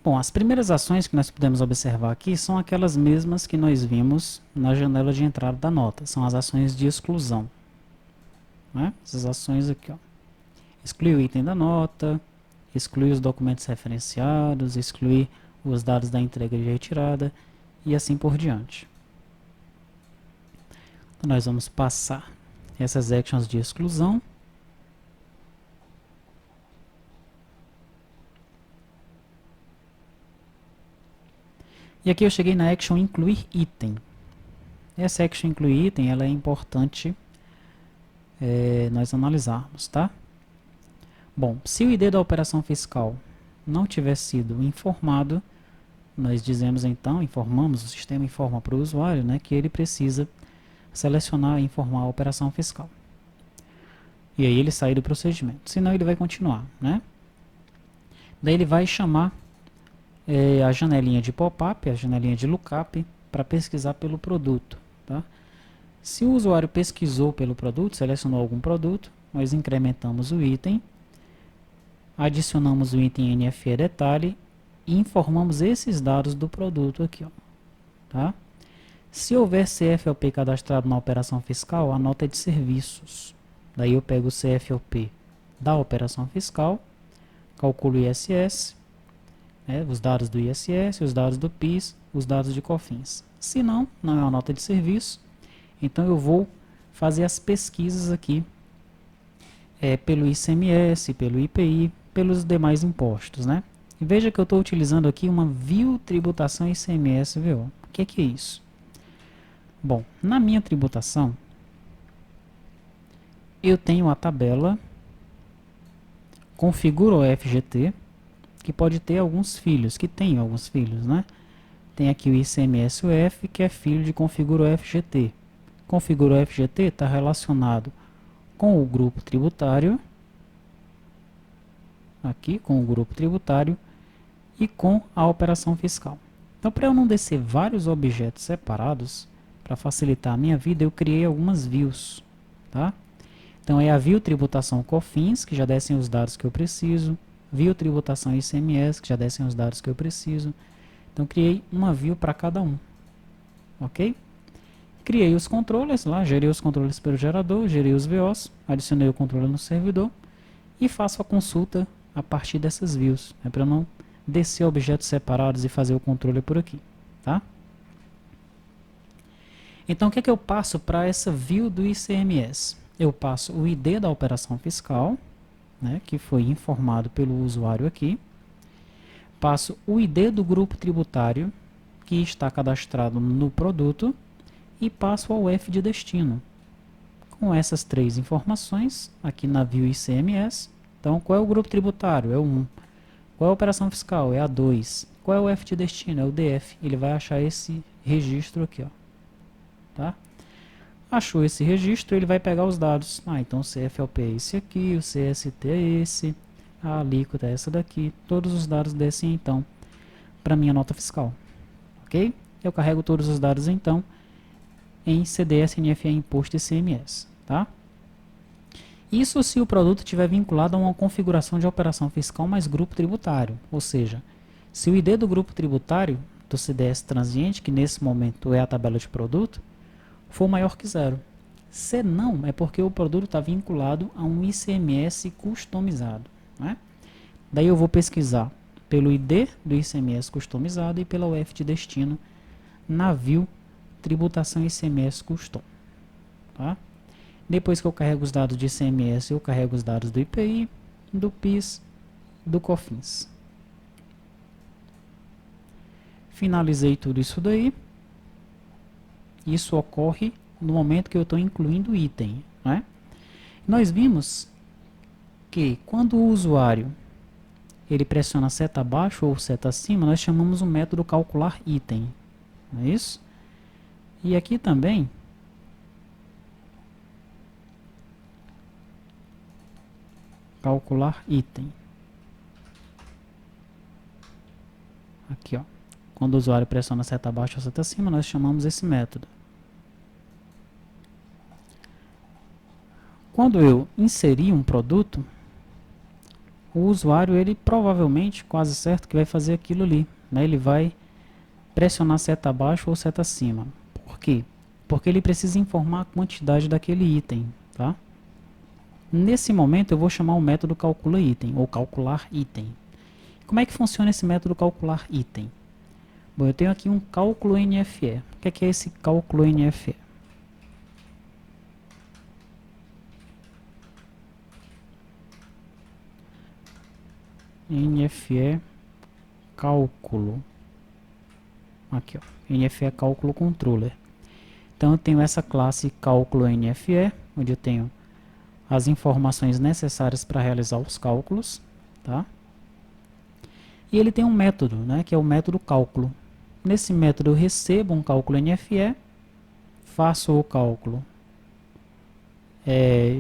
Bom, as primeiras ações que nós podemos observar aqui são aquelas mesmas que nós vimos na janela de entrada da nota. São as ações de exclusão, né? Essas ações aqui, ó. Excluir o item da nota, excluir os documentos referenciados, excluir os dados da entrega e de retirada e assim por diante. Então, nós vamos passar essas actions de exclusão. E aqui eu cheguei na action incluir item. Essa action incluir item ela é importante nós analisarmos, tá? Bom, se o ID da operação fiscal não tiver sido informado, nós dizemos então, informamos, o sistema informa para o usuário, né, que ele precisa selecionar e informar a operação fiscal. E aí ele sai do procedimento, senão ele vai continuar, né? Daí ele vai chamar a janelinha de pop-up, a janelinha de lookup, para pesquisar pelo produto, tá? Se o usuário pesquisou pelo produto, selecionou algum produto, nós incrementamos o item, adicionamos o item NFE detalhe e informamos esses dados do produto aqui, ó, tá? Se houver CFLP cadastrado na operação fiscal, a nota é de serviços. Daí eu pego o CFLP da operação fiscal, calculo o ISS, os dados do ISS, os dados do PIS, os dados de COFINS. Se não, não é uma nota de serviço, então eu vou fazer as pesquisas aqui pelo ICMS, pelo IPI, pelos demais impostos, né? E veja que eu estou utilizando aqui uma view tributação ICMS-VO. O que é isso? Bom, na minha tributação, eu tenho a tabela configura o FGT, que pode ter alguns filhos, que tem alguns filhos, né? Tem aqui o ICMS-UF, que é filho de configura o FGT. Configura o FGT está relacionado com o grupo tributário, aqui com o grupo tributário e com a operação fiscal. Então, para eu não descer vários objetos separados, para facilitar a minha vida, eu criei algumas views, tá? Então, é a view tributação COFINS, que já descem os dados que eu preciso, view tributação ICMS, que já descem os dados que eu preciso. Então, criei uma view para cada um, ok? Criei os controllers lá, gerei os controllers pelo gerador, gerei os VOs, adicionei o controller no servidor e faço a consulta a partir dessas views, para eu não descer objetos separados e fazer o controle por aqui, tá? Então, o que é que eu passo para essa view do ICMS? Eu passo o ID da operação fiscal, né, que foi informado pelo usuário aqui. Passo o ID do grupo tributário, que está cadastrado no produto, e passo ao F de destino. Com essas três informações, aqui na view ICMS, então qual é o grupo tributário? É o 1. Qual é a operação fiscal? É a 2. Qual é o F de destino? É o DF. Ele vai achar esse registro aqui, ó. Tá? Achou esse registro, ele vai pegar os dados. Então o CFLP é esse aqui, o CST é esse, a alíquota é essa daqui. Todos os dados descem então para minha nota fiscal. Ok? Eu carrego todos os dados então em CDS, NFE, Imposto e ICMS. Tá? Isso se o produto estiver vinculado a uma configuração de operação fiscal mais grupo tributário. Ou seja, se o ID do grupo tributário do CDS transiente, que nesse momento é a tabela de produto, for maior que 0. Se não, é porque o produto está vinculado a um ICMS customizado, né? Daí eu vou pesquisar pelo ID do ICMS customizado e pela UF de destino na view tributação ICMS custom. Tá? Depois que eu carrego os dados de ICMS, eu carrego os dados do IPI, do PIS, do COFINS. Finalizei tudo isso daí. Isso ocorre no momento que eu estou incluindo o item, né? Nós vimos que quando o usuário ele pressiona seta abaixo ou seta acima, nós chamamos o método calcular item, não é isso? E aqui também calcular item. Aqui, ó. Quando o usuário pressiona seta abaixo ou seta acima, nós chamamos esse método. Quando eu inserir um produto, o usuário, ele provavelmente, quase certo, que vai fazer aquilo ali, né? Ele vai pressionar seta abaixo ou seta acima. Por quê? Porque ele precisa informar a quantidade daquele item, tá? Nesse momento eu vou chamar o método calcula item, ou calcular item. Como é que funciona esse método calcular item? Bom, eu tenho aqui um cálculo NFE. O que é esse cálculo NFE? NFE cálculo. Aqui, ó. NFE cálculo controller. Então eu tenho essa classe cálculo NFE, onde eu tenho as informações necessárias para realizar os cálculos, tá? E ele tem um método, né, que é o método cálculo. Nesse método eu recebo um cálculo NFE, faço o cálculo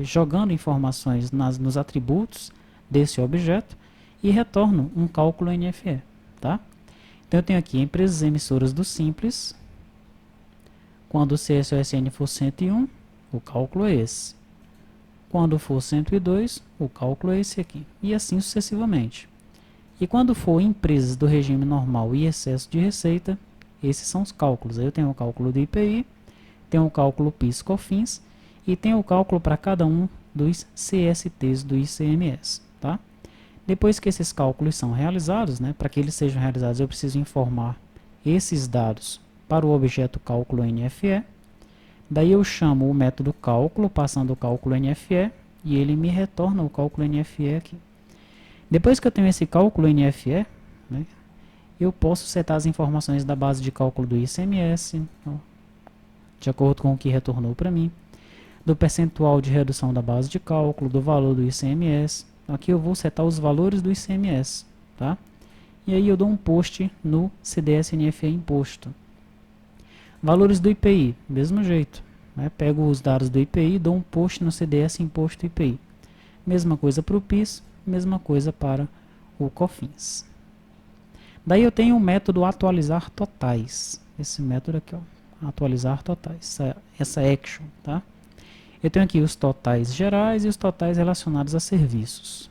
jogando informações nos atributos desse objeto e retorno um cálculo NFE, tá? Então eu tenho aqui empresas emissoras do Simples. Quando o CSOSN for 101, o cálculo é esse. Quando for 102, o cálculo é esse aqui. E assim sucessivamente. E quando for empresas do regime normal e excesso de receita, esses são os cálculos. Aí eu tenho o cálculo do IPI, tenho o cálculo PIS/COFINS e tenho o cálculo para cada um dos CSTs do ICMS, tá? Depois que esses cálculos são realizados, né, para que eles sejam realizados, eu preciso informar esses dados para o objeto cálculo NFE. Daí eu chamo o método cálculo, passando o cálculo NFE, e ele me retorna o cálculo NFE aqui. Depois que eu tenho esse cálculo NFE, né, eu posso setar as informações da base de cálculo do ICMS, ó, de acordo com o que retornou para mim, do percentual de redução da base de cálculo, do valor do ICMS. Aqui eu vou setar os valores do ICMS, tá? E aí eu dou um post no CDS-NFE imposto. Valores do IPI, mesmo jeito, né? Pego os dados do IPI e dou um post no CDS imposto IPI. Mesma coisa para o PIS, mesma coisa para o COFINS. Daí eu tenho o método atualizar totais. Esse método aqui, ó, atualizar totais, essa action, tá? Eu tenho aqui os totais gerais e os totais relacionados a serviços.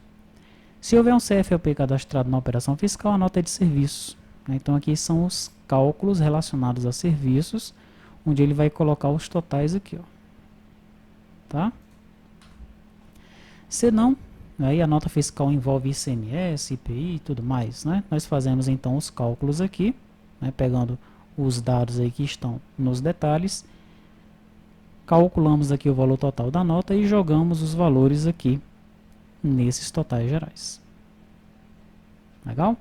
Se houver um CFOP cadastrado na operação fiscal, a nota é de serviços, né? Então aqui são os cálculos relacionados a serviços, onde ele vai colocar os totais aqui, ó, tá? Se não, aí a nota fiscal envolve ICMS, IPI e tudo mais, né? Nós fazemos então os cálculos aqui, né, pegando os dados aí que estão nos detalhes, calculamos aqui o valor total da nota e jogamos os valores aqui nesses totais gerais. Legal?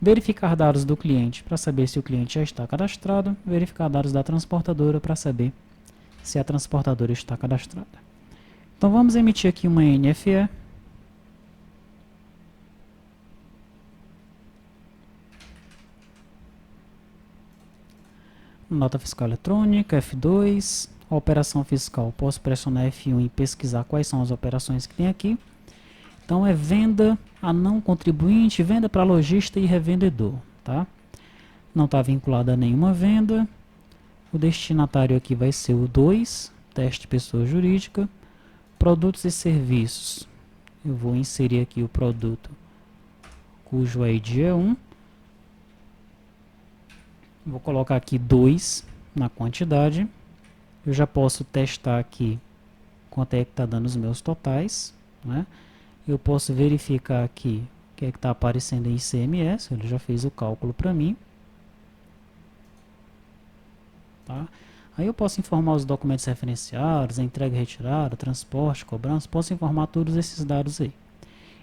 Verificar dados do cliente para saber se o cliente já está cadastrado. Verificar dados da transportadora para saber se a transportadora está cadastrada. Então vamos emitir aqui uma NFE. Nota fiscal eletrônica, F2. A operação fiscal, posso pressionar F1 e pesquisar quais são as operações que tem aqui. Então é venda a não contribuinte, venda para lojista e revendedor, tá? Não está vinculado a nenhuma venda. O destinatário aqui vai ser o 2, teste pessoa jurídica. Produtos e serviços. Eu vou inserir aqui o produto cujo ID é 1. Vou colocar aqui 2 na quantidade. Eu já posso testar aqui quanto é que está dando os meus totais, né? Eu posso verificar aqui o que é que está aparecendo em ICMS, ele já fez o cálculo para mim. Tá? Aí eu posso informar os documentos referenciados, a entrega e retirada, transporte, cobrança, posso informar todos esses dados aí.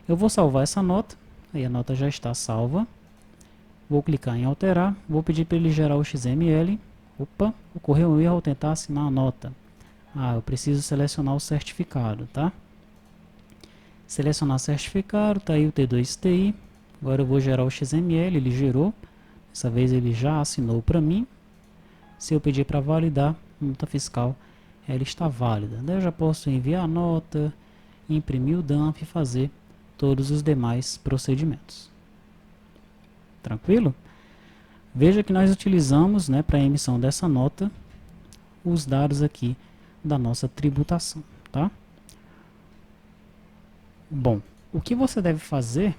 Eu vou salvar essa nota, aí a nota já está salva. Vou clicar em alterar, vou pedir para ele gerar o XML. Opa, ocorreu um erro ao tentar assinar a nota. Eu preciso selecionar o certificado, tá? Selecionar certificado, tá aí o T2TI. Agora eu vou gerar o XML, ele gerou. Dessa vez ele já assinou para mim. Se eu pedir para validar, a nota fiscal, ela está válida. Daí eu já posso enviar a nota, imprimir o DAMP e fazer todos os demais procedimentos. Tranquilo? Veja que nós utilizamos, né, para a emissão dessa nota, os dados aqui da nossa tributação, tá? Bom, O que você deve fazer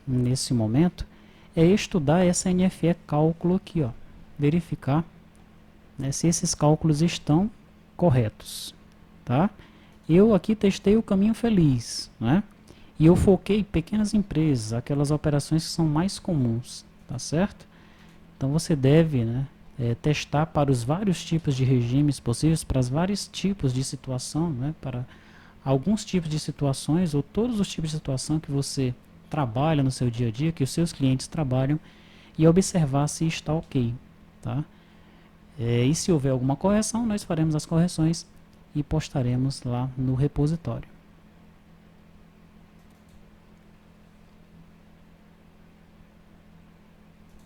nesse momento é estudar essa NFE cálculo aqui, ó, verificar, né, se esses cálculos estão corretos, tá? Eu aqui testei o caminho feliz, né? E eu foquei em pequenas empresas, aquelas operações que são mais comuns, tá certo? Então você deve, né, testar para os vários tipos de regimes possíveis, para os vários tipos de situação, né, para alguns tipos de situações ou todos os tipos de situação que você trabalha no seu dia a dia, que os seus clientes trabalham, e observar se está ok, tá? E se houver alguma correção, nós faremos as correções e postaremos lá no repositório.